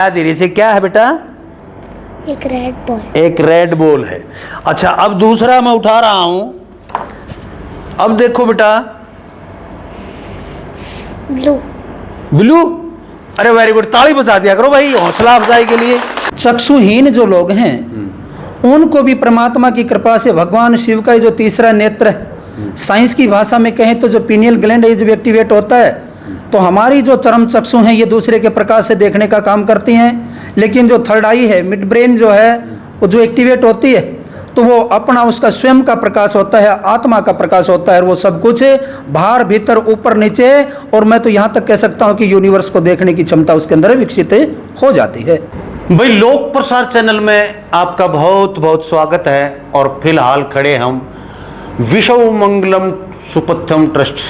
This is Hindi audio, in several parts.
धीरे से क्या है बेटा? एक रेड बॉल। एक रेड बॉल है। अच्छा, अब दूसरा मैं उठा रहा हूं। अब देखो बेटा, ब्लू। ब्लू। अरे वेरी गुड, ताली बजा दिया करो भाई हौसला अफजाई के लिए। चक्षुहीन जो लोग हैं उनको भी परमात्मा की कृपा से भगवान शिव का जो तीसरा नेत्र है, साइंस की भाषा में कहें तो जो पीनियल ग्लैंड है जब एक्टिवेट होता है तो हमारी जो चरम चक्षु हैं ये दूसरे के प्रकाश से देखने का काम करती हैं। लेकिन जो थर्ड आई है, मिड ब्रेन जो है, वो जो एक्टिवेट होती है तो वो अपना उसका स्वयं का प्रकाश होता है, आत्मा का प्रकाश होता है। वो सब कुछ बाहर भीतर ऊपर नीचे, और मैं तो यहाँ तक कह सकता हूँ कि यूनिवर्स को देखने की क्षमता उसके अंदर विकसित हो जाती है। भाई लोक प्रसार चैनल में आपका बहुत बहुत स्वागत है। और फिलहाल खड़े हम विश्व मंगलम सुपथ्यम ट्रस्ट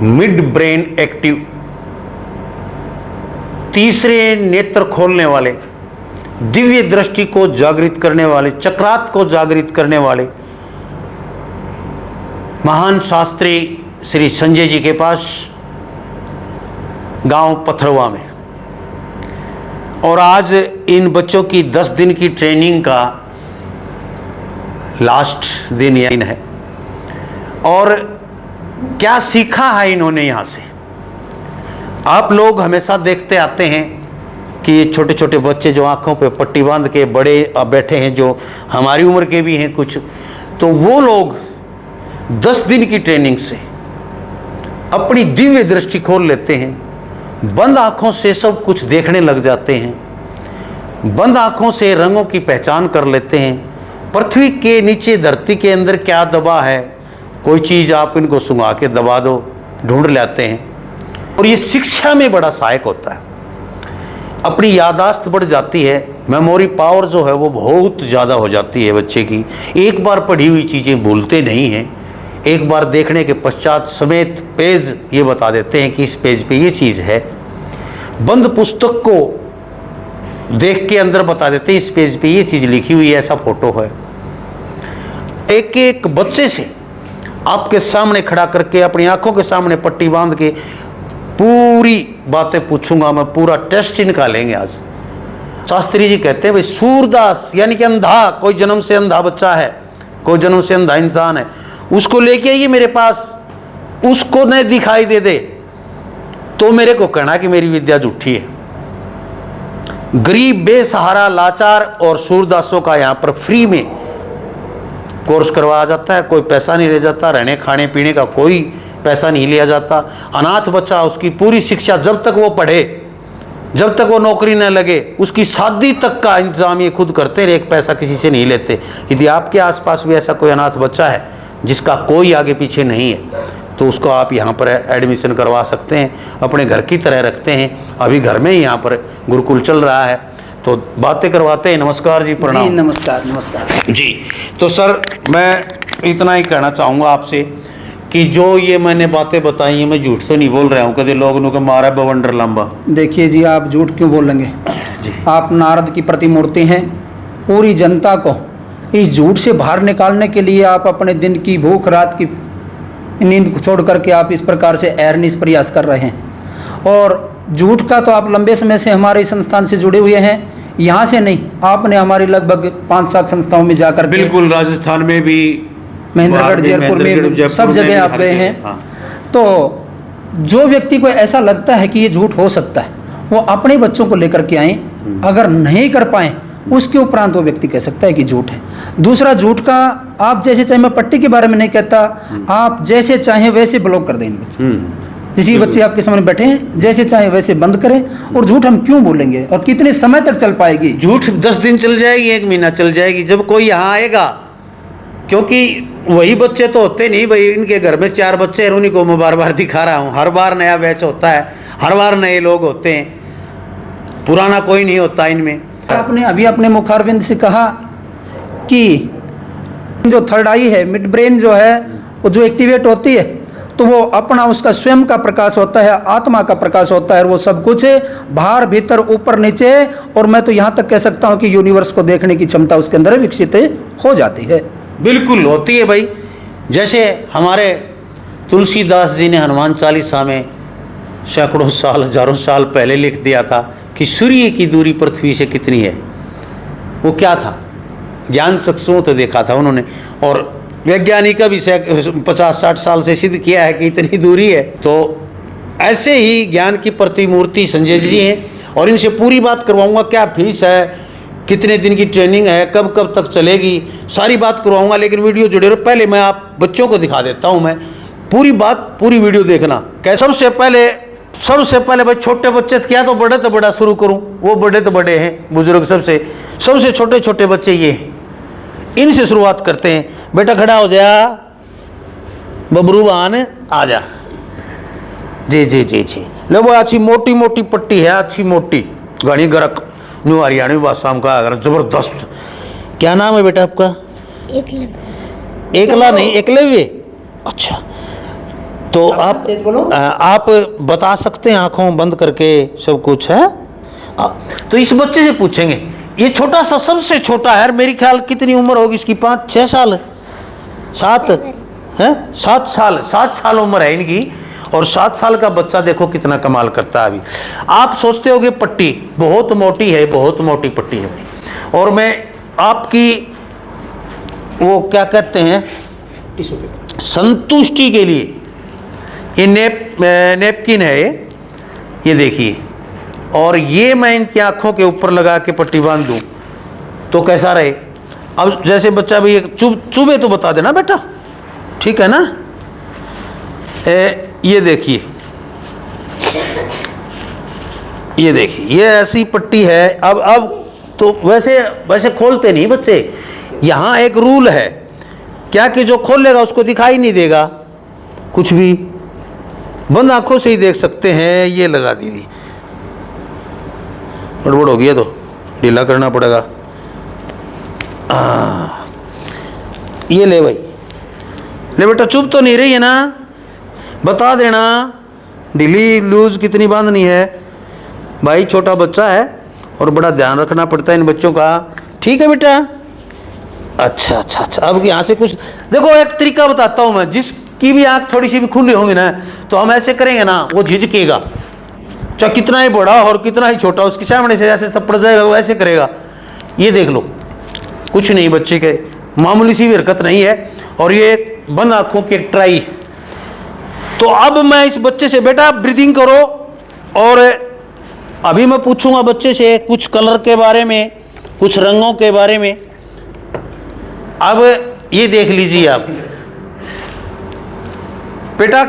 मिड ब्रेन एक्टिव तीसरे नेत्र खोलने वाले, दिव्य दृष्टि को जागृत करने वाले, चक्रात को जागृत करने वाले महान शास्त्री श्री संजय जी के पास गांव पथरवा में। और आज इन बच्चों की 10 दिन की ट्रेनिंग का लास्ट दिन है। और क्या सीखा है इन्होंने यहाँ से? आप लोग हमेशा देखते आते हैं कि ये छोटे छोटे बच्चे जो आंखों पे पट्टी बांध के बड़े बैठे हैं, जो हमारी उम्र के भी हैं कुछ, तो वो लोग 10 दिन की ट्रेनिंग से अपनी दिव्य दृष्टि खोल लेते हैं। बंद आंखों से सब कुछ देखने लग जाते हैं। बंद आंखों से रंगों की पहचान कर लेते हैं। पृथ्वी के नीचे धरती के अंदर क्या दबा है, कोई चीज़ आप इनको सुंघा के दबा दो, ढूंढ लाते हैं। और ये शिक्षा में बड़ा सहायक होता है। अपनी यादाश्त बढ़ जाती है, मेमोरी पावर जो है वो बहुत ज़्यादा हो जाती है बच्चे की। एक बार पढ़ी हुई चीज़ें भूलते नहीं हैं। एक बार देखने के पश्चात समेत पेज ये बता देते हैं कि इस पेज पे ये चीज़ है। बंद पुस्तक को देख के अंदर बता देते हैं इस पेज पे ये चीज़ लिखी हुई है, ऐसा फोटो है। एक एक बच्चे से आपके सामने खड़ा करके अपनी आंखों के सामने पट्टी बांध के पूरी बातें पूछूंगा मैं, पूरा टेस्ट इनका लेंगे आज। शास्त्री जी कहते हैं भाई सूरदास यानी कि अंधा, कोई जन्म से अंधा बच्चा है, कोई जन्म से अंधा इंसान है, उसको लेके आइए मेरे पास। उसको नहीं दिखाई दे तो मेरे को कहना कि मेरी विद्या झूठी है। गरीब, बेसहारा, लाचार और सूरदासों का यहाँ पर फ्री में कोर्स करवाया जाता है। कोई पैसा नहीं ले जाता, रहने खाने पीने का कोई पैसा नहीं लिया जाता। अनाथ बच्चा, उसकी पूरी शिक्षा जब तक वो पढ़े, जब तक वो नौकरी न लगे, उसकी शादी तक का इंतजाम ये खुद करते हैं, एक पैसा किसी से नहीं लेते। यदि आपके आसपास भी ऐसा कोई अनाथ बच्चा है जिसका कोई आगे पीछे नहीं है तो उसको आप यहाँ पर एडमिशन करवा सकते हैं, अपने घर की तरह रखते हैं। अभी घर में ही यहाँ पर गुरुकुल चल रहा है तो बातें करवाते हैं। नमस्कार जी, प्रणाम। जी नमस्कार। नमस्कार जी। तो सर मैं इतना ही कहना चाहूँगा आपसे कि जो ये मैंने बातें बताई हैं, मैं झूठ तो नहीं बोल रहा हूँ। कभी लोग को मारा बवंडर लंबा। देखिए जी, आप झूठ क्यों बोलेंगे? आप नारद की प्रतिमूर्ति हैं। पूरी जनता को इस झूठ से बाहर निकालने के लिए आप अपने दिन की भूख, रात की नींद को छोड़ करके आप इस प्रकार से अहरनिश प्रयास कर रहे हैं। और झूठ का तो आप लंबे समय से हमारे संस्थान से जुड़े हुए हैं, यहाँ से नहीं, आपने हमारी लगभग 5-7 संस्थाओं में जाकर बिल्कुल, राजस्थान में भी, महेंद्रगढ़, जयपुर में, सब जगह आप गए हैं। हाँ। तो जो व्यक्ति को ऐसा लगता है कि ये झूठ हो सकता है, वो अपने बच्चों को लेकर के आए। अगर नहीं कर पाए उसके उपरांत वो व्यक्ति कह सकता है कि झूठ है। दूसरा, झूठ का आप जैसे चाहे, मैं पट्टी के बारे में नहीं कहता, आप जैसे चाहें वैसे ब्लॉक कर दें इन बच्चों। जिस बच्चे आपके सामने बैठे हैं, जैसे चाहे वैसे बंद करें। और झूठ हम क्यों बोलेंगे और कितने समय तक चल पाएगी? झूठ 10 दिन चल जाएगी, 1 महीना चल जाएगी, जब कोई यहाँ आएगा। क्योंकि वही बच्चे तो होते नहीं भाई, इनके घर में 4 बच्चे हैं, उन्हीं को मैं बार बार दिखा रहा हूँ। हर बार नया बैच होता है, हर बार नए लोग होते हैं, पुराना कोई नहीं होता इनमें। आपने अभी अपने मुखारबिंद से कहा कि जो थर्ड आई है, मिड ब्रेन जो है, वो जो एक्टिवेट होती है तो वो अपना उसका स्वयं का प्रकाश होता है, आत्मा का प्रकाश होता है। वो सब कुछ बाहर भीतर ऊपर नीचे, और मैं तो यहाँ तक कह सकता हूँ कि यूनिवर्स को देखने की क्षमता उसके अंदर विकसित हो जाती है। बिल्कुल होती है भाई। जैसे हमारे तुलसीदास जी ने हनुमान चालीसा में सैकड़ों साल हजारों साल पहले लिख दिया था कि सूर्य की दूरी पृथ्वी से कितनी है। वो क्या था, ज्ञान चक्षुओं तो देखा था उन्होंने, और वैज्ञानिक का भी 50-60 साल से सिद्ध किया है कि इतनी दूरी है। तो ऐसे ही ज्ञान की प्रतिमूर्ति संजय जी हैं, और इनसे पूरी बात करवाऊंगा, क्या फीस है, कितने दिन की ट्रेनिंग है, कब कब तक चलेगी, सारी बात करवाऊंगा। लेकिन वीडियो जुड़े रहो। पहले मैं आप बच्चों को दिखा देता हूं, मैं पूरी बात, पूरी वीडियो देखना। कैसे सबसे पहले भाई छोटे बच्चे क्या, तो बड़ा शुरू करूं, वो बड़े तो बड़े हैं, बुजुर्ग सबसे छोटे छोटे बच्चे ये हैं, इनसे शुरुआत करते हैं। बेटा खड़ा हो जा, बबरूवान आ जा। जी जी जी जी, लो वो अच्छी मोटी मोटी पट्टी है, अच्छी मोटी घनी गरक, न्यू हरियाणवी भाषा में कहा अगर जबरदस्त। क्या नाम है बेटा आपका? एकला नहीं, एकलव्य। अच्छा, तो आप बता सकते हैं आंखों बंद करके सब कुछ है? तो इस बच्चे से पूछेंगे, ये छोटा सा सबसे छोटा है, मेरी ख्याल कितनी उम्र होगी इसकी, 5-6 साल, 7 है, 7 साल उम्र है इनकी। और 7 साल का बच्चा देखो कितना कमाल करता है। अभी आप सोचते होगे पट्टी बहुत मोटी है, बहुत मोटी पट्टी है भाई। और मैं आपकी वो क्या कहते हैं संतुष्टि के लिए ये नेपकिन है, ये देखिए, और ये मैं इनकी आंखों के ऊपर लगा के पट्टी बांध दूं तो कैसा रहे। अब जैसे बच्चा भी चुभे तो बता देना बेटा, ठीक है ना। ये देखिए, ये देखिए, ये ऐसी पट्टी है। अब तो वैसे खोलते नहीं बच्चे, यहाँ एक रूल है क्या कि जो खोलेगा उसको दिखाई नहीं देगा कुछ भी, बंद आंखों से ही देख सकते हैं। ये लगा दीदी, गड़बड़ हो गया तो ढीला करना पड़ेगा। ये ले भाई, ले बेटा, चुप तो नहीं रही है ना, बता देना ढीली लूज कितनी बांधनी है। भाई छोटा बच्चा है और बड़ा ध्यान रखना पड़ता है इन बच्चों का, ठीक है बेटा। अच्छा अच्छा अच्छा, अब यहाँ से कुछ देखो, एक तरीका बताता हूँ मैं, जिसकी भी आंख थोड़ी सी भी खुली होंगी ना, तो हम ऐसे करेंगे ना, वो झिझकेगा, चाहे कितना ही बड़ा और कितना ही छोटा, उसके सामने से ऐसे थप्पड़ जाएगा, वो ऐसे करेगा। ये देख लो, कुछ नहीं, बच्चे के मामूली सी भी हरकत नहीं है, और ये बंद आंखों की एक ट्राई। तो अब मैं इस बच्चे से, बेटा ब्रीदिंग करो, और अभी मैं पूछूंगा बच्चे से कुछ कलर के बारे में, कुछ रंगों के बारे में। अब ये देख लीजिए आप बेटा,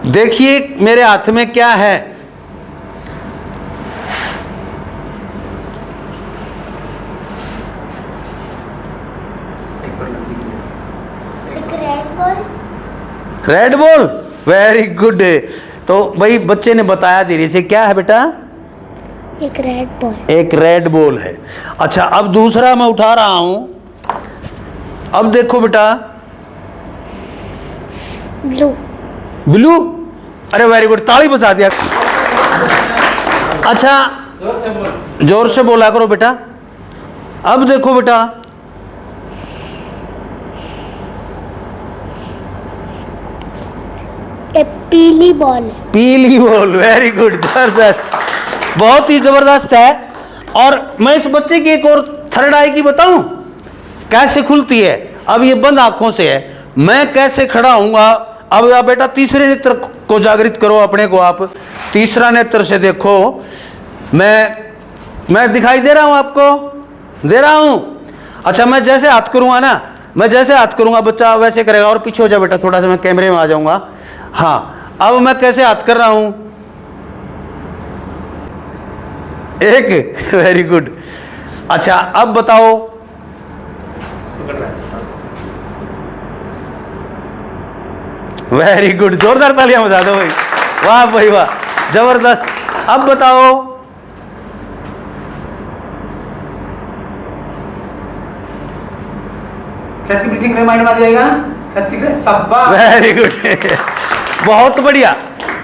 देखिए मेरे हाथ में क्या है। Red ball, very good. तो भाई बच्चे ने बताया धीरे से, क्या है बेटा? एक रेड बॉल। एक रेड बॉल है। अच्छा, अब दूसरा मैं उठा रहा हूं, अब देखो बेटा, ब्लू। ब्लू, अरे वेरी गुड, ताली बजा दिया। अच्छा, जोर से बोला करो बेटा। अब देखो बेटा, पीली बॉल। पीली बॉल, वेरी गुड, जबरदस्त, बहुत ही जबरदस्त है। और मैं इस बच्चे की एक और थर्ड आई की बताऊं कैसे खुलती है। अब ये बंद आंखों से है, मैं कैसे खड़ा हूंगा। अब आप बेटा तीसरे नेत्र को जागृत करो अपने को, आप तीसरा नेत्र से देखो। मैं दिखाई दे रहा हूं आपको, दे रहा हूं। अच्छा, मैं जैसे हाथ करूंगा ना, मैं जैसे हाथ करूंगा बच्चा वैसे करेगा। और पीछे हो जा बेटा थोड़ा सा, मैं कैमरे में आ जाऊंगा। हाँ, अब मैं कैसे हाथ कर रहा हूं, एक, वेरी गुड। अच्छा, अब बताओ, वेरी गुड, जोरदार तालियां बजा दो भाई, वाह भाई वाह, जबरदस्त। अब बताओ, कैच की ब्रीथिंग माइंड में आ जाएगा, कैच की शाबाश, वेरी गुड, बहुत बढ़िया।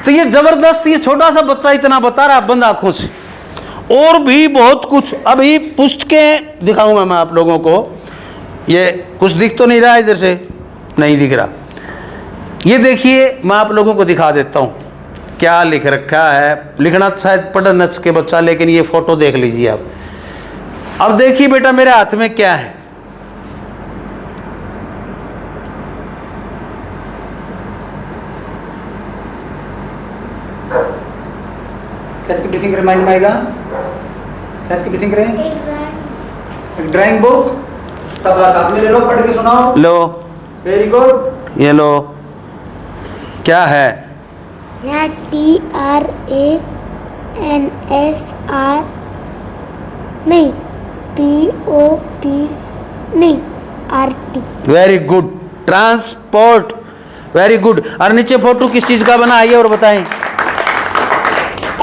तो ये जबरदस्त, ये छोटा सा बच्चा इतना बता रहा बंद आंखों से। और भी बहुत कुछ अभी पुस्तकें दिखाऊंगा मैं आप लोगों को। ये कुछ दिख तो नहीं रहा, इधर से नहीं दिख रहा। ये देखिए, मैं आप लोगों को दिखा देता हूं। क्या लिख रखा है, लिखना शायद पढ़ न सके बच्चा, लेकिन ये फोटो देख लीजिए आप। अब देखिए बेटा मेरे हाथ में क्या है, कैच की ब्रीथिंग करे, माइंड में आएगा। कैच की ब्रीथिंग करे, एक ड्राइंग बुक, सब साथ में ले लो, पढ़ के सुनाओ। लो वेरी गुड। ये लो, क्या है? यहाँ TRANSR नहीं, POP नहीं, RT। Very good, transport, very good. और नीचे फोटो किस चीज का बना, आइए और बताएं।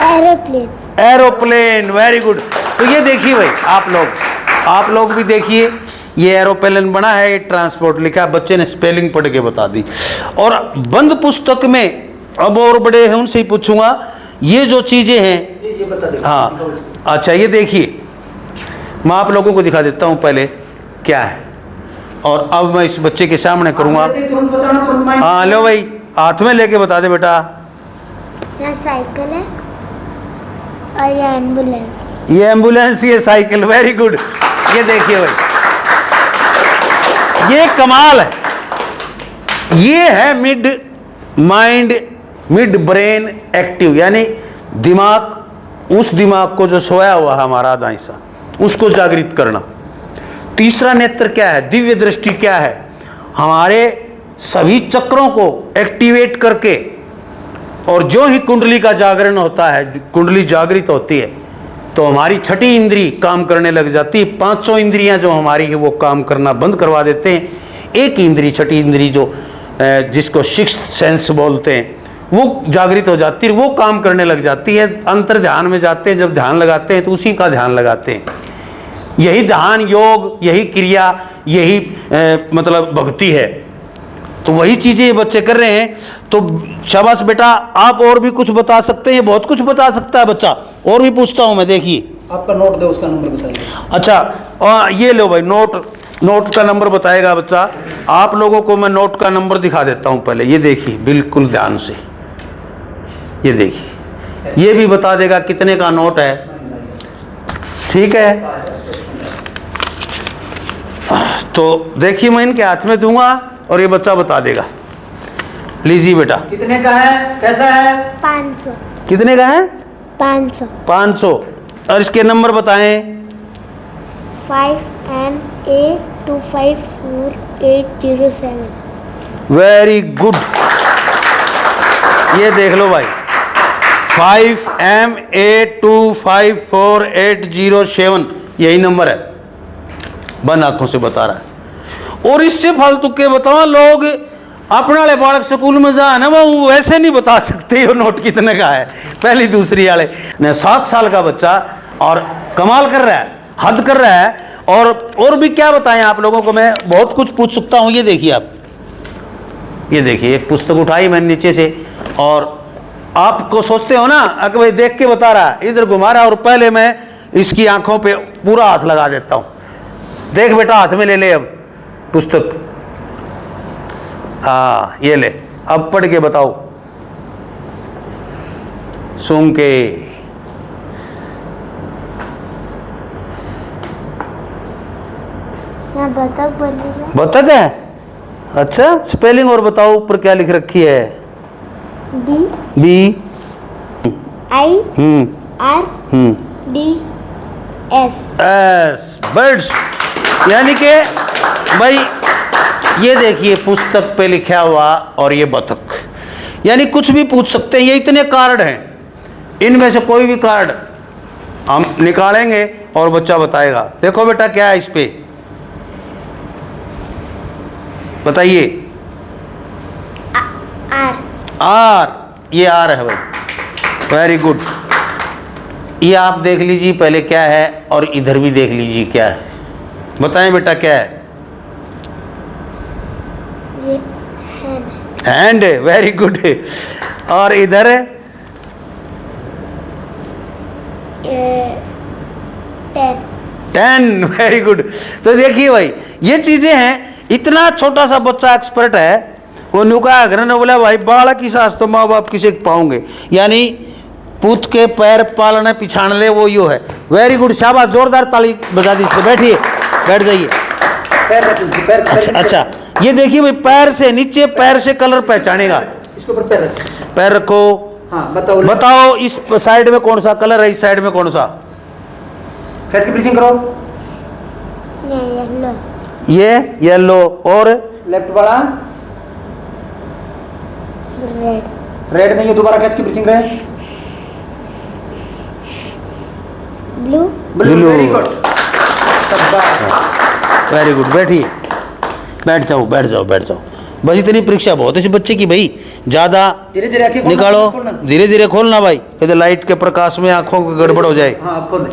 एरोप्लेन। Aeroplane, very good. तो ये देखिए भाई, आप लोग भी देखिए, ये एरोप्लेन बना है, ये ट्रांसपोर्ट लिखा है, बच्चे ने स्पेलिंग पढ़ के बता दी। और बंद पुस्तक में अब और बड़े हैं उनसे ही पूछूंगा, ये जो चीजें हैं ये बता दे। हाँ अच्छा, ये देखिए मैं आप लोगों को दिखा देता हूँ पहले क्या है, और अब मैं इस बच्चे के सामने करूँगा। हाँ लो भाई, हाथ में लेके बता दे बेटा। यहाँ साइकिल है और ये एम्बुलेंस। ये एम्बुलेंस, ये साइकिल, वेरी गुड। ये देखिए भाई, ये कमाल है। ये है मिड ब्रेन एक्टिव, यानी दिमाग, उस दिमाग को जो सोया हुआ है हमारा आधा हिस्सा, उसको जागृत करना। तीसरा नेत्र क्या है? दिव्य दृष्टि क्या है? हमारे सभी चक्रों को एक्टिवेट करके, और जो ही कुंडली का जागरण होता है, कुंडली जागृत होती है तो हमारी छठी इंद्री काम करने लग जाती है। पांचों इंद्रियां जो हमारी है वो काम करना बंद करवा देते हैं। एक इंद्री, छठी इंद्री जो जिसको सिक्स्थ सेंस बोलते हैं, वो जागृत हो जाती है, वो काम करने लग जाती है। अंतर ध्यान में जाते हैं, जब ध्यान लगाते हैं तो उसी का ध्यान लगाते हैं। यही ध्यान, योग, यही क्रिया, यही मतलब भक्ति है। तो वही चीजें ये बच्चे कर रहे हैं। तो शाबाश बेटा, आप और भी कुछ बता सकते हैं, बहुत कुछ बता सकता है बच्चा। और भी पूछता हूं मैं, देखिए आपका नोट दे, उसका नंबर बताइए। अच्छा ये लो भाई, नोट का नंबर बताएगा बच्चा। आप लोगों को मैं नोट का नंबर दिखा देता हूं पहले। ये देखिए बिल्कुल ध्यान से, ये देखिए, ये भी बता देगा कितने का नोट है। ठीक है, तो देखिए मैं इनके हाथ में दूंगा और ये बच्चा बता देगा। लीजिए बेटा, कितने का है, कैसा है? 500। कितने का है? 500। 500। और इसके नंबर बताएं। 5MA254807। वेरी गुड, ये देख लो भाई, 5MA254807 यही नंबर है। बंद आंखों से बता रहा है। और इससे फालतू के बताओ, लोग अपने वाले बालक स्कूल में जा ना, वो वैसे नहीं बता सकते वो नोट कितने का है। पहली दूसरी वाले ने 7 साल का बच्चा, और कमाल कर रहा है, हद कर रहा है। और भी क्या बताएं आप लोगों को, मैं बहुत कुछ पूछ सकता हूं। ये देखिए आप, ये देखिए एक पुस्तक उठाई मैंने नीचे से, और आपको सोचते हो ना कि भाई देख के बता रहा है, इधर घुमा रहा, और पहले मैं इसकी आंखों पे पूरा हाथ लगा देता हूं। देख बेटा, हाथ में ले ले अब पुस्तक। हाँ ये ले, अब पढ़ के बताओ, सुन के। यहाँ बतख बनी है। बतख है? अच्छा, स्पेलिंग और बताओ, ऊपर क्या लिख रखी है? BI R D S। Birds, यानी कि भाई ये देखिए पुस्तक पे लिखा हुआ, और ये बतख, यानी कुछ भी पूछ सकते हैं। ये इतने कार्ड हैं, इनमें से कोई भी कार्ड हम निकालेंगे और बच्चा बताएगा। देखो बेटा क्या है इस पे, बताइए। आर, ये आर है भाई, वेरी गुड। ये आप देख लीजिए पहले क्या है, और इधर भी देख लीजिए क्या है। बताएं बेटा क्या है? ये हैंड, वेरी गुड। और इधर है 10, वेरी गुड। तो देखिए भाई, ये चीजें हैं। इतना छोटा सा बच्चा एक्सपर्ट है, वो नुका घर ने बोला भाई बाड़ा की सास तो माँ बाप किसे पाओगे, यानी पूत के पैर पालने पिछाड़ ले वो यो है। वेरी गुड, शाबाश, जोरदार ताली बजा दी इससे। बैठिए, बैठ जाइए। अच्छा, ये देखिए भाई, पैर से नीचे, पैर से कलर पहचानेगा। इसके ऊपर पैर रखो। पैर रखो। हाँ, बताओ बताओ इस साइड में कौन सा कलर है, इस साइड में कौन सा? फेस की ब्रीथिंग करो। येलो, ये येलो। और लेफ्ट वाला रेड, रेड नहीं है, दोबारा कैच की ब्रीथिंग रहे। Blue, blue. Very good, very good. बैठिए, बैठ जाओ, बैठ जाओ, बैठ जाओ। बस इतनी परीक्षा बहुत है इस बच्चे की भाई, ज्यादा धीरे धीरे आंखें खोलना, निकालो, खोलना। धीरे धीरे खोलना भाई, इधर लाइट के प्रकाश में आंखों की गड़बड़ हो जाए। हाँ, खोल दे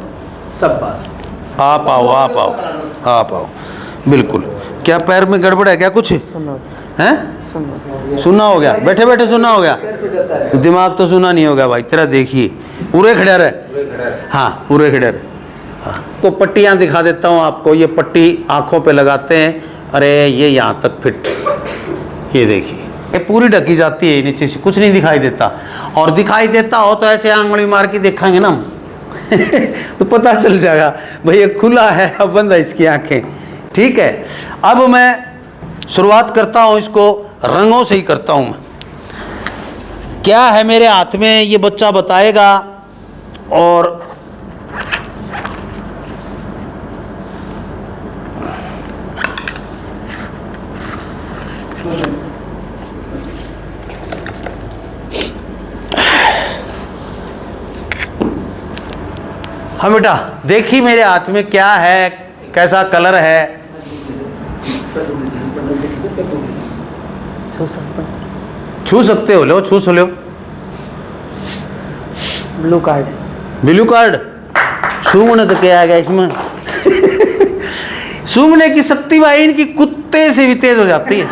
सब। बस आप आओ, आप आओ, आप आओ। बिल्कुल। क्या पैर में गड़बड़ है क्या कुछ? हैं? सुनना हो गया, बैठे बैठे सुनना हो गया। तो दिमाग तो सुना नहीं होगा भाई तेरा। देखिए पूरे खड़े रहे। हाँ, पूरे खड़े रहे। हाँ, तो पट्टियाँ दिखा देता हूँ आपको। ये पट्टी आँखों पे लगाते हैं। अरे ये यहाँ तक फिट, ये देखिए, ये पूरी ढकी जाती है नीचे से, कुछ नहीं दिखाई देता। और दिखाई देता हो तो ऐसे आंगली मार के देखेंगे ना तो पता चल जाएगा भाई ये खुला है अब बंद है इसकी आंखें। ठीक है, अब मैं शुरुआत करता हूँ, इसको रंगों से ही करता हूँ मैं। क्या है मेरे हाथ में ये बच्चा बताएगा। और हाँ बेटा, देखिए मेरे हाथ में क्या है, कैसा कलर है। छू सकते हो, लो छू लो। Blue card, blue card. सूंघने तो क्या आ गया इसमें सूंघने की शक्ति भाई इनकी कुत्ते से भी तेज हो जाती है।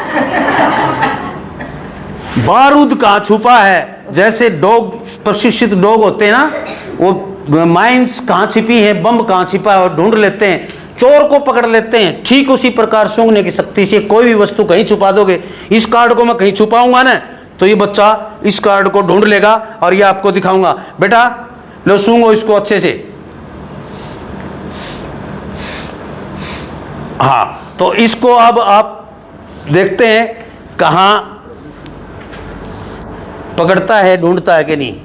बारूद कहाँ छुपा है, जैसे डॉग, प्रशिक्षित डॉग होते हैं ना, वो माइंस कहाँ छिपी है, बम कहाँ छिपा है, और ढूंढ लेते हैं, चोर को पकड़ लेते हैं। ठीक उसी प्रकार सूंघने की शक्ति से कोई भी वस्तु कहीं छुपा दोगे। इस कार्ड को मैं कहीं छुपाऊंगा ना, तो ये बच्चा इस कार्ड को ढूंढ लेगा और ये आपको दिखाऊंगा। बेटा लो सूंघो इसको अच्छे से। हाँ, तो इसको अब आप देखते हैं कहाँ पकड़ता है, ढूंढता है कि नहीं।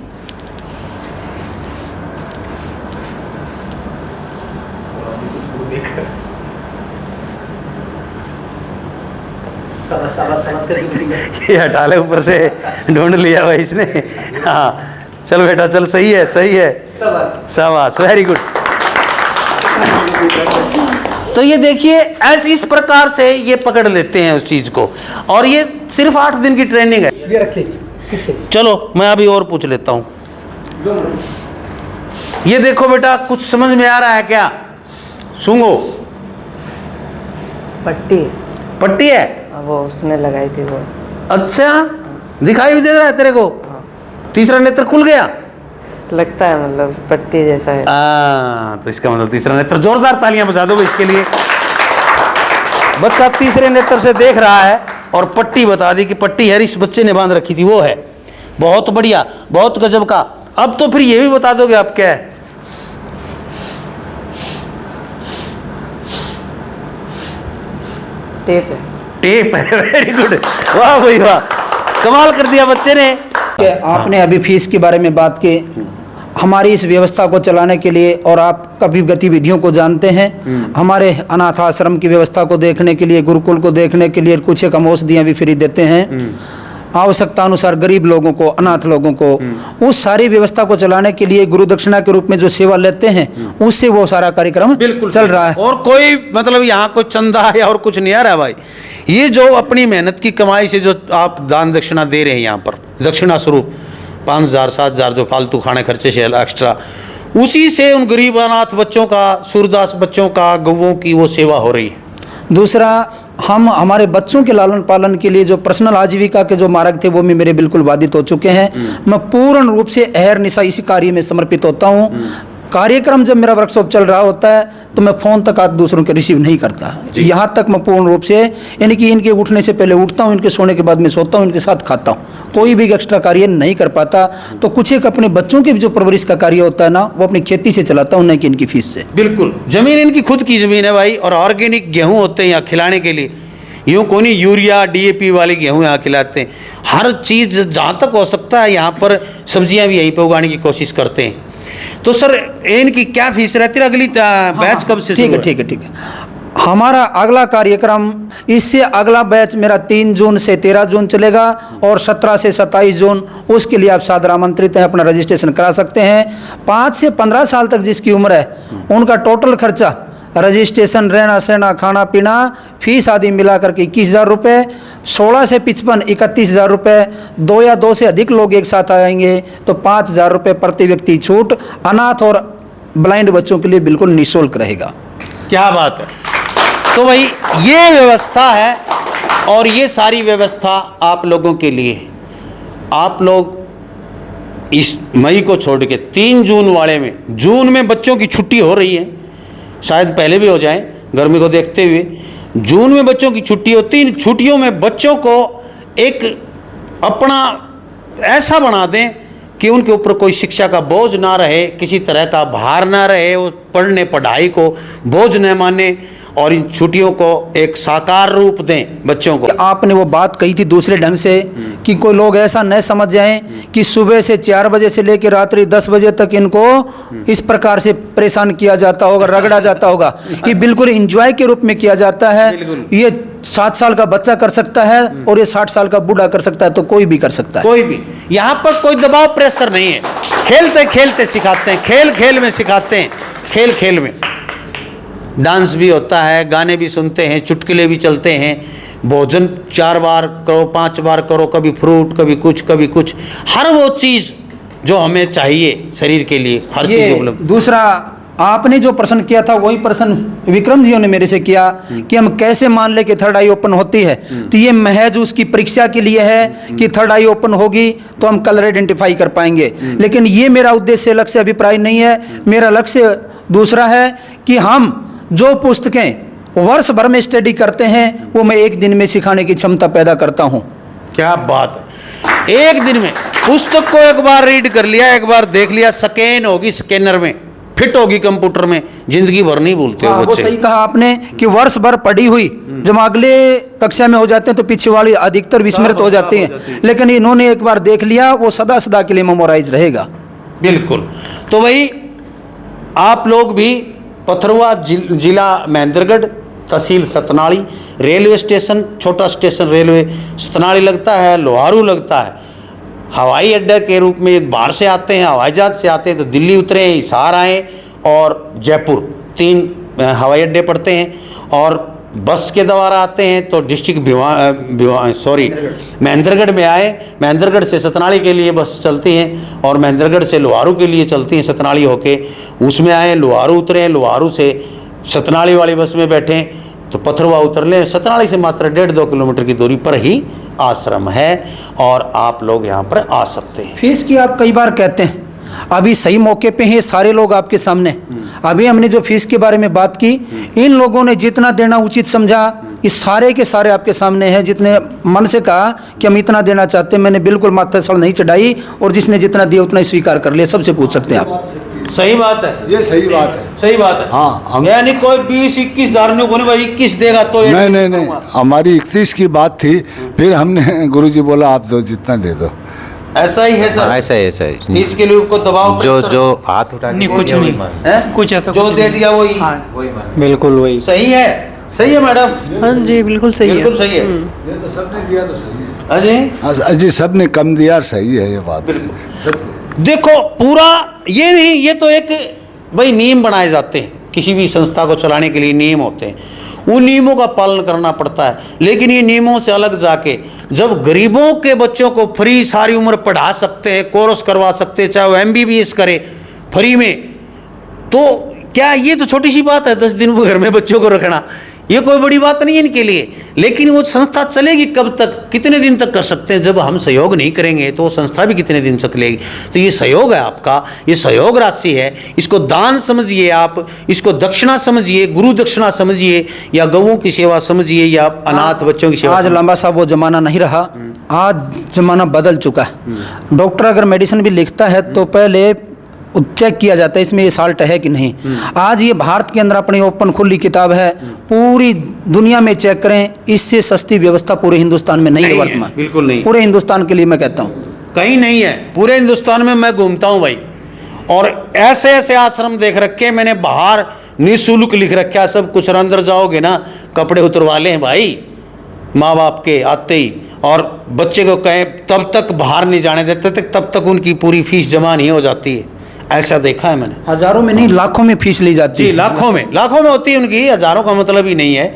ये हटा ले ऊपर से, ढूंढ लिया भाई इसने। हाँ चल बेटा चल, सही है, सही है, शाबाश, वेरी गुड। तो ये देखिए ऐसे इस प्रकार से ये पकड़ लेते हैं उस चीज को, और ये सिर्फ 8 दिन की ट्रेनिंग है। ये रखिए पीछे। चलो मैं अभी और पूछ लेता हूँ। ये देखो बेटा, कुछ समझ में आ रहा है क्या? सूंघो। पट्टी, पट्टी है, वो उसने लगाई थी वो। अच्छा, दिखाई भी दे रहा है तेरे को? तीसरा नेत्र खुल गया लगता है, मतलब पट्टी जैसा है। तो इसका मतलब तीसरा नेत्र। जोरदार तालियां बजा दो इसके लिए। बच्चा तीसरे नेत्र से देख रहा है और पट्टी बता दी कि पट्टी है, इस बच्चे ने बांध रखी थी, वो है। बहुत बढ़िया, बहुत गजब का। अब तो फिर ये भी बता दोगे आप क्या है? टेप है। टेप है, वेरी गुड, वाह भाई वाह, कमाल कर दिया बच्चे ने। आपने अभी फीस के बारे में बात की। हमारी इस व्यवस्था को चलाने के लिए, और आप कभी गतिविधियों को जानते हैं, हमारे अनाथ आश्रम की व्यवस्था को देखने के लिए, गुरुकुल को देखने के लिए कुछ एक हम औषधियाँ भी फ्री देते हैं आवश्यकता अनुसार गरीब लोगों को, अनाथ लोगों को। उस सारी व्यवस्था को चलाने के लिए गुरु दक्षिणा के रूप में जो सेवा लेते हैं, उससे वो सारा कार्यक्रम बिल्कुल चल रहा है। और कोई मतलब यहाँ कोई चंदा या और कुछ नहीं आ रहा है भाई। ये जो अपनी मेहनत की कमाई से जो आप दान दक्षिणा दे रहे हैं यहाँ पर, दक्षिणा स्वरूप 5,000 7,000 जो फालतू खाने खर्चे से एक्स्ट्रा, उसी से उन गरीब अनाथ बच्चों का, सूरदास बच्चों का, गौओं की वो सेवा हो रही है। दूसरा, हम हमारे बच्चों के लालन पालन के लिए जो पर्सनल आजीविका के जो मार्ग थे वो भी मेरे बिल्कुल बाधित हो चुके हैं। मैं पूर्ण रूप से अहर निशा इसी कार्य में समर्पित होता हूँ। कार्यक्रम जब मेरा वर्कशॉप चल रहा होता है तो मैं फ़ोन तक आज दूसरों के रिसीव नहीं करता। यहाँ तक मैं पूर्ण रूप से, यानी कि इनके उठने से पहले उठता हूँ, इनके सोने के बाद मैं सोता हूँ, इनके साथ खाता हूँ, कोई भी एक्स्ट्रा कार्य नहीं कर पाता। तो कुछ एक अपने बच्चों के भी जो परवरिश का कार्य होता है ना, वो अपनी खेती से चलाता हूँ, न कि इनकी फीस से। बिल्कुल, जमीन इनकी खुद की ज़मीन है भाई, और ऑर्गेनिक गेहूँ होते हैं यहाँ खिलाने के लिए। यूँ को नहीं यूरिया DAP वाली गेहूँ यहाँ खिलाते हैं। हर चीज़ जहाँ तक हो सकता है यहाँ पर सब्जियाँ भी यहीं पर उगाने की कोशिश करते हैं। तो सर इनकी क्या फीस रहती है? अगली बैच कब से शुरू है? ठीक है। हमारा अगला कार्यक्रम, इससे अगला बैच मेरा 3 जून से 13 जून चलेगा और 17 से 27 जून, उसके लिए आप सादर आमंत्रित हैं, अपना रजिस्ट्रेशन करा सकते हैं। 5 से 15 साल तक जिसकी उम्र है उनका टोटल खर्चा, रजिस्ट्रेशन, रहना सहना, खाना पीना, फीस आदि मिलाकर के 21,000 रुपये। 16 से 55 31,000 रुपये। 2 या 2 से अधिक लोग एक साथ आएंगे तो 5,000 रुपये प्रति व्यक्ति छूट। अनाथ और ब्लाइंड बच्चों के लिए बिल्कुल निःशुल्क रहेगा। क्या बात है। तो भाई ये व्यवस्था है, और ये सारी व्यवस्था आप लोगों के लिए। आप लोग इस मई को छोड़ के 3 जून वाले में, जून में बच्चों की छुट्टी हो रही है, शायद पहले भी हो जाए गर्मी को देखते हुए। जून में बच्चों की छुट्टी होती, इन छुट्टियों में बच्चों को एक अपना ऐसा बना दें कि उनके ऊपर कोई शिक्षा का बोझ ना रहे, किसी तरह का भार ना रहे, वो पढ़ने पढ़ाई को बोझ न माने, और इन छुट्टियों को एक साकार रूप दें बच्चों को। आपने वो बात कही थी दूसरे ढंग से कि कोई लोग ऐसा न समझ जाएं कि सुबह से 4 बजे से लेकर रात्रि 10 बजे तक इनको इस प्रकार से परेशान किया जाता होगा, रगड़ा जाता होगा। ये बिल्कुल एंजॉय के रूप में किया जाता है। ये 7 साल का बच्चा कर सकता है और ये 60 साल का बूढ़ा कर सकता है, तो कोई भी कर सकता है। कोई भी, यहाँ पर कोई दबाव प्रेशर नहीं है। खेलते खेलते सिखाते हैं, खेल खेल में सिखाते हैं, खेल खेल में डांस भी होता है, गाने भी सुनते हैं, चुटकुले भी चलते हैं, भोजन 4 बार करो, 5 बार करो, कभी फ्रूट, कभी कुछ, हर वो चीज़ जो हमें चाहिए शरीर के लिए, हर चीज़ उपलब्ध। दूसरा आपने जो प्रश्न किया था वही प्रश्न विक्रम जी ने मेरे से किया कि हम कैसे मान ले कि थर्ड आई ओपन होती है। तो ये महज उसकी परीक्षा के लिए है कि थर्ड आई ओपन होगी तो हम कलर आइडेंटिफाई कर पाएंगे, लेकिन ये मेरा उद्देश्य, लक्ष्य, अभिप्राय नहीं है। मेरा लक्ष्य दूसरा है कि हम जो पुस्तकें वर्ष भर में स्टडी करते हैं वो मैं एक दिन में सिखाने की क्षमता पैदा करता हूँ। क्या बात है। एक दिन में पुस्तक को एक बार रीड कर लिया, एक बार देख लिया, स्कैन होगी स्कैनर में, फिट होगी कंप्यूटर में, जिंदगी भर नहीं भूलते हो वो बच्चे। सही कहा आपने कि वर्ष भर पढ़ी हुई जब अगले कक्षा में हो जाते हैं तो पीछे वाली अधिकतर विस्मृत हो जाती हैं, लेकिन इन्होंने एक बार देख लिया वो सदा सदा के लिए मेमोराइज रहेगा। बिल्कुल। तो भाई आप लोग भी पथरुआ जिला महेंद्रगढ़, तहसील सतनाली, रेलवे स्टेशन, छोटा स्टेशन रेलवे सतनाली लगता है, लोहारू लगता है। हवाई अड्डे के रूप में बाहर से आते हैं, हवाई जहाज से आते हैं तो दिल्ली उतरे, हिसार आए और जयपुर, 3 हवाई अड्डे पड़ते हैं। और बस के द्वारा आते हैं तो डिस्ट्रिक्ट महेंद्रगढ़ में आए, महेंद्रगढ़ से सतनाली के लिए बस चलती हैं और महेंद्रगढ़ से लोहारू के लिए चलती हैं सतनाली होके, उसमें आए, लोहारू उतरे, लोहारू से सतनाली वाली बस में बैठें तो पथरुआ उतर लें। सतनाली से मात्र 1.5-2 किलोमीटर की दूरी पर ही आश्रम है और आप लोग यहाँ पर आ सकते हैं। फीस की आप कई बार कहते हैं, अभी सही मौके पे हैं सारे लोग आपके सामने। अभी हमने जो फीस के बारे में बात की, इन लोगों ने जितना देना उचित समझा, ये सारे के सारे आपके सामने हैं। जितने मन से कहा कि हम इतना देना चाहते हैं, मैंने बिल्कुल माथे सड़ नहीं चढ़ाई, और जिसने जितना दिया उतना ही स्वीकार कर लिया। सबसे पूछ सकते हैं आप। सही बात है, ये सही बात है, सही बात है। हाँ, यानी कोई 20-21 हज़ार नहीं, कोई भाई 21 देगा तो नहीं, हमारी 31 की बात थी, फिर हमने गुरुजी बोला आप दो, जितना दे दो। ऐसा ही है सर, ऐसा है। इसके लिए उनको दबाव जो हाथ उठा नहीं, कुछ नहीं है, कुछ ऐसा जो कुछ दे नहीं। दिया वही बिल्कुल वही सही है। सही है मैडम, हाँ जी बिल्कुल सही है। बिल्कुल सही है। ये तो सबने दिया तो सही है। अजय जी सबने कम दिया और सही है ये बात। देखो पूरा ये नहीं, ये तो एक भाई नियम बनाए जाते हैं, किसी भी संस्था को चलाने के लिए नियम होते हैं, उन नियमों का पालन करना पड़ता है। लेकिन ये नियमों से अलग जाके जब गरीबों के बच्चों को फ्री सारी उम्र पढ़ा सकते हैं, कोर्स करवा सकते हैं, चाहे वो MBBS करे फ्री में, तो क्या ये तो छोटी सी बात है 10 दिन वो घर में बच्चों को रखना। ये कोई बड़ी बात नहीं है इनके लिए, लेकिन वो संस्था चलेगी कब तक, कितने दिन तक कर सकते हैं? जब हम सहयोग नहीं करेंगे तो वो संस्था भी कितने दिन तक चलेगी? तो ये सहयोग है आपका, ये सहयोग राशि है, इसको दान समझिए, आप इसको दक्षिणा समझिए, गुरु दक्षिणा समझिए, या गौओं की सेवा समझिए, या अनाथ बच्चों की सेवा। आज लंबा साहब वो जमाना नहीं रहा, आज जमाना बदल चुका है। डॉक्टर अगर मेडिसिन भी लिखता है तो पहले चेक किया जाता है इसमें ये साल्ट है कि नहीं। आज ये भारत के अंदर अपनी ओपन खुली किताब है, पूरी दुनिया में चेक करें, इससे सस्ती व्यवस्था पूरे हिंदुस्तान में नहीं है वर्तमान, बिल्कुल नहीं, पूरे हिंदुस्तान के लिए मैं कहता हूँ कहीं नहीं है। पूरे हिंदुस्तान में मैं घूमता हूँ भाई, और ऐसे ऐसे आश्रम देख रखे मैंने, बाहर निःशुल्क लिख रखा है सब कुछ, अंदर जाओगे ना कपड़े उतरवा लें भाई माँ बाप के आते ही, और बच्चे को कहें तब तक बाहर नहीं जाने देते तब तक उनकी पूरी फीस जमा नहीं हो जाती है। ऐसा देखा है मैंने, हजारों में नहीं लाखों में फीस ली जाती है। लाखों में होती है उनकी, हजारों का मतलब ही नहीं है।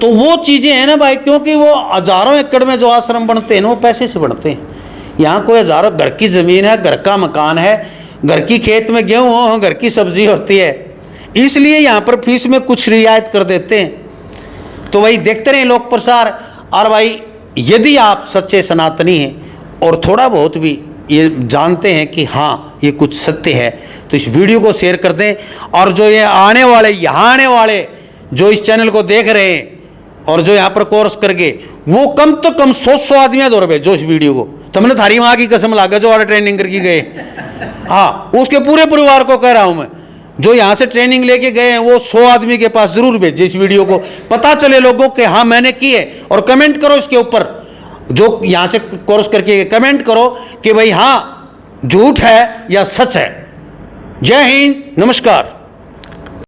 तो वो चीज़ें हैं ना भाई, क्योंकि वो हजारों एकड़ में जो आश्रम बनते हैं ना वो पैसे से बनते हैं। यहाँ कोई हजारों, घर की ज़मीन है, घर का मकान है, घर की खेत में गेहूँ हो, घर की सब्जी होती है, इसलिए यहाँ पर फीस में कुछ रियायत कर देते हैं। तो वही देखते रहें लोक प्रसार। और भाई यदि आप सच्चे सनातनी हैं और थोड़ा बहुत भी ये जानते हैं कि हाँ ये कुछ सत्य है, तो इस वीडियो को शेयर कर दें। और जो ये आने वाले, यहाँ आने वाले जो इस चैनल को देख रहे हैं और जो यहाँ पर कोर्स करके, वो कम तो कम 100 आदमी दौड़ भेजो इस वीडियो को। तुमने थारी माँ की कसम लागा जो और ट्रेनिंग करके गए, हाँ उसके पूरे परिवार को कह रहा हूँ मैं, जो यहाँ से ट्रेनिंग लेके गए हैं वो 100 आदमी के पास जरूर भेजे इस वीडियो को, पता चले लोगों के हाँ मैंने की है। और कमेंट करो इसके ऊपर, जो यहाँ से कोर्स करके कमेंट करो कि भाई हाँ झूठ है या सच है। जय हिंद, नमस्कार।